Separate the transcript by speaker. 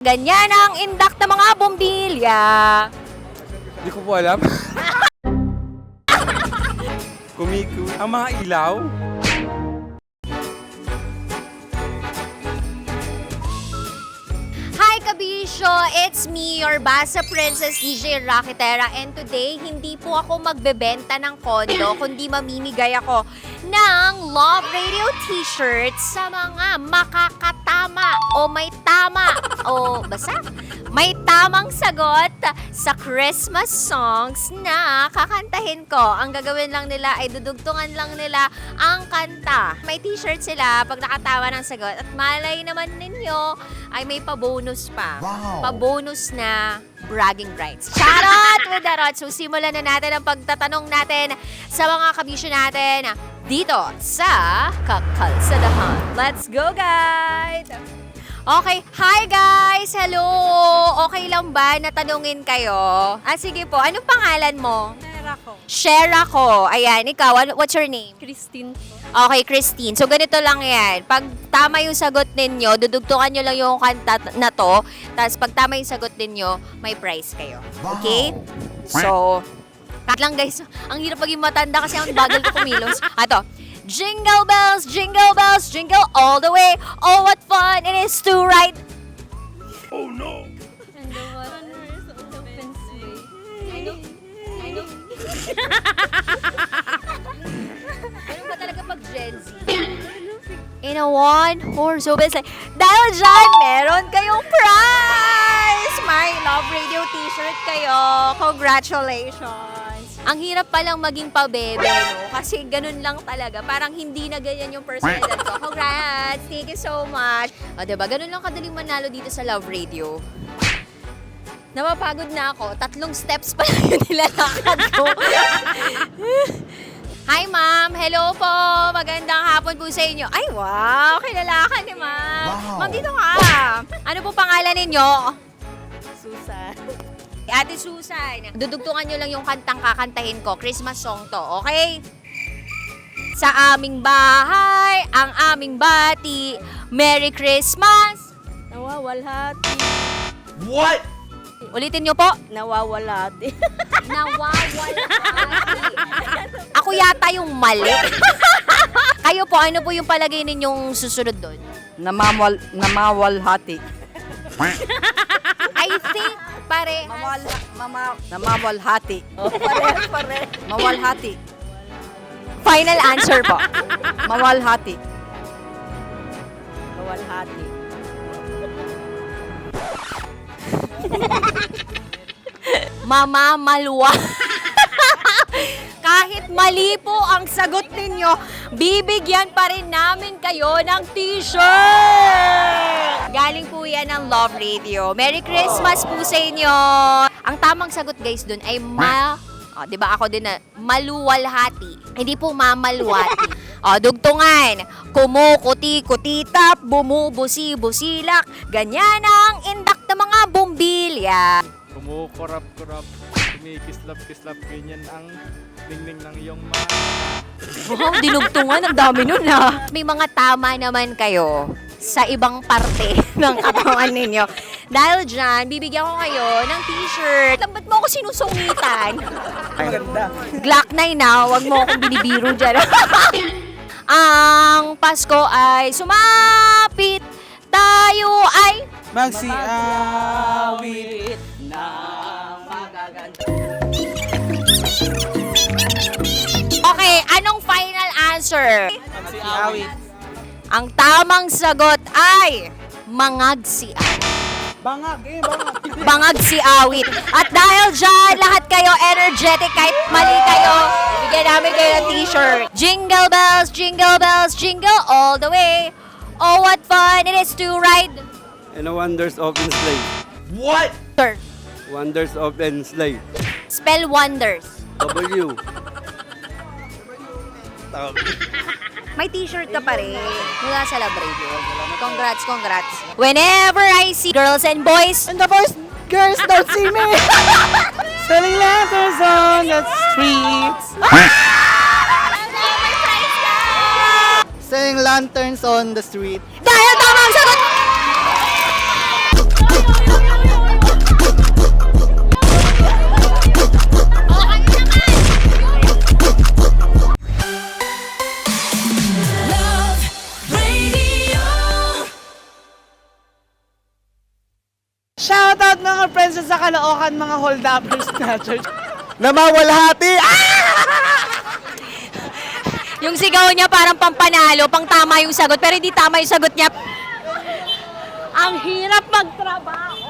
Speaker 1: Ganyan ang indak na mga bombilya.
Speaker 2: Hindi ko po alam. Ang mga ilaw.
Speaker 1: Hi Kabisyo! It's me, your Basa Princess DJ Rakitera, and today hindi po ako magbebenta ng kondo kundi mamimigay ako ng Love Radio t-shirts sa mga makakatama o may tama o basta may tamang sagot sa Christmas songs na kakantahin ko. Ang gagawin lang nila ay dudugtungan lang nila ang kanta. May t-shirt sila pag nakatama ng sagot at malay naman ninyo ay may pa-bonus pa.
Speaker 3: Wow.
Speaker 1: Pa-bonus na bragging rights. Charot with the rot! So simulan na natin ang pagtatanong natin sa mga kabisyo natin dito sa Kakalsadahan. Let's go, guys! Okay, hi guys! Hello! Okay lang ba na tanungin kayo? Sige po, anong pangalan mo?
Speaker 4: Shera ko.
Speaker 1: Shera ko. Ayan, ikaw, what's your name?
Speaker 4: Christine po.
Speaker 1: Okay, Christine. So, ganito lang yan. Pag tama yung sagot ninyo, dudugtungan nyo lang yung kanta na to. Tapos, pag tama yung sagot ninyo, may prize kayo. Okay? So, cut lang guys. Ang hirap maging matanda kasi ang bagal ko kumilos. Ato. Jingle bells, jingle all the way. Oh, what fun it is to ride.
Speaker 4: And the wonders of the Pensway. I know.
Speaker 1: Ano ba talaga pag Gen Z? In a one-horse open sleigh. Dahil dyan, meron kayong prize! May Love Radio t-shirt kayo. Congratulations! Ang hirap palang maging pabebe, no? Kasi ganun lang talaga. Parang hindi na ganyan yung personalidad ko. Congrats! Thank you so much! O, diba? Ganun lang kadaling manalo dito sa Love Radio. Napapagod na ako. 3 steps pa lang yung nilalakad ko. Hi, ma'am. Hello po. Magandang hapon po sa inyo. Ay, wow. Kilala ka ni ma'am.
Speaker 3: Wow.
Speaker 1: Ma'am, dito ka. Ano po pangalan ninyo?
Speaker 4: Susan.
Speaker 1: Ate Susan. Dudugtungan nyo lang yung kantang kakantahin ko. Christmas song to, okay? Sa aming bahay, ang aming bati. Merry Christmas!
Speaker 4: Nawawalhati.
Speaker 3: What?
Speaker 1: Ulitin nyo po.
Speaker 4: Nawawalhati.
Speaker 1: Nawawalhati. Ako yata yung mali. Kayo po, ano po yung palagay ninyong susunod doon?
Speaker 4: Namawalhati.
Speaker 1: I think pare.
Speaker 4: Namawalhati. Pare. Mawalhati.
Speaker 1: Final answer po.
Speaker 4: Mawalhati. Mawalhati.
Speaker 1: Mamamalwa. Kahit mali po ang sagot ninyo, bibigyan pa rin namin kayo ng t-shirt! Galing po yan ng Love Radio. Merry Christmas po sa inyo! Ang tamang sagot guys dun ay di ba ako din na maluwalhati. Hindi po mamalwati. Dugtungan. Kumukuti-kutitap, bumubusi-busilak. Ganyan ang indak na mga bombilya.
Speaker 2: Kumukurap-kurap, kumikislap-kislap, ganyan ang ningning ng iyong mga.
Speaker 1: Wow, dinugtungan. Ang dami nun ha. May mga tama naman kayo sa ibang parte ng katawan ninyo. Dahil dyan, bibigyan ko kayo ng t-shirt. Ba't mo ako sinusungitan?
Speaker 2: Maganda.
Speaker 1: Glock 9 na, huwag mo akong binibiro dyan. Ang Pasko ay sumapit. Tayo ay
Speaker 2: Magsiawit.
Speaker 1: okay, anong final answer?
Speaker 2: Magsiawit.
Speaker 1: Ang tamang sagot ay mangagsiawit.
Speaker 2: Bangag, bangag.
Speaker 1: Bangag si awit. At dahil dyan, lahat kayo energetic, kahit mali kayo, bigyan namin kayo ng t-shirt. Jingle bells, jingle all the way. Oh, what fun it is to ride.
Speaker 5: And the wonders of sleigh.
Speaker 3: What?
Speaker 1: Sir,
Speaker 5: Wonders of sleigh.
Speaker 1: spell wonders.
Speaker 5: W.
Speaker 1: May t-shirt ka pa rin. Mula sa Love Radio. Congrats. Whenever I see girls and boys,
Speaker 4: And the first girls don't see me.
Speaker 2: Selling lanterns on the streets.
Speaker 4: Selling lanterns on the street.
Speaker 1: dahil tama ang sagot,
Speaker 2: Shoutout mga friends sa Caloocan, mga hold-uppers snatchers.
Speaker 3: Namawalhati!
Speaker 1: Yung sigaw niya parang pampanalo, pang tama yung sagot, pero hindi tama yung sagot niya. Ang hirap magtrabaho.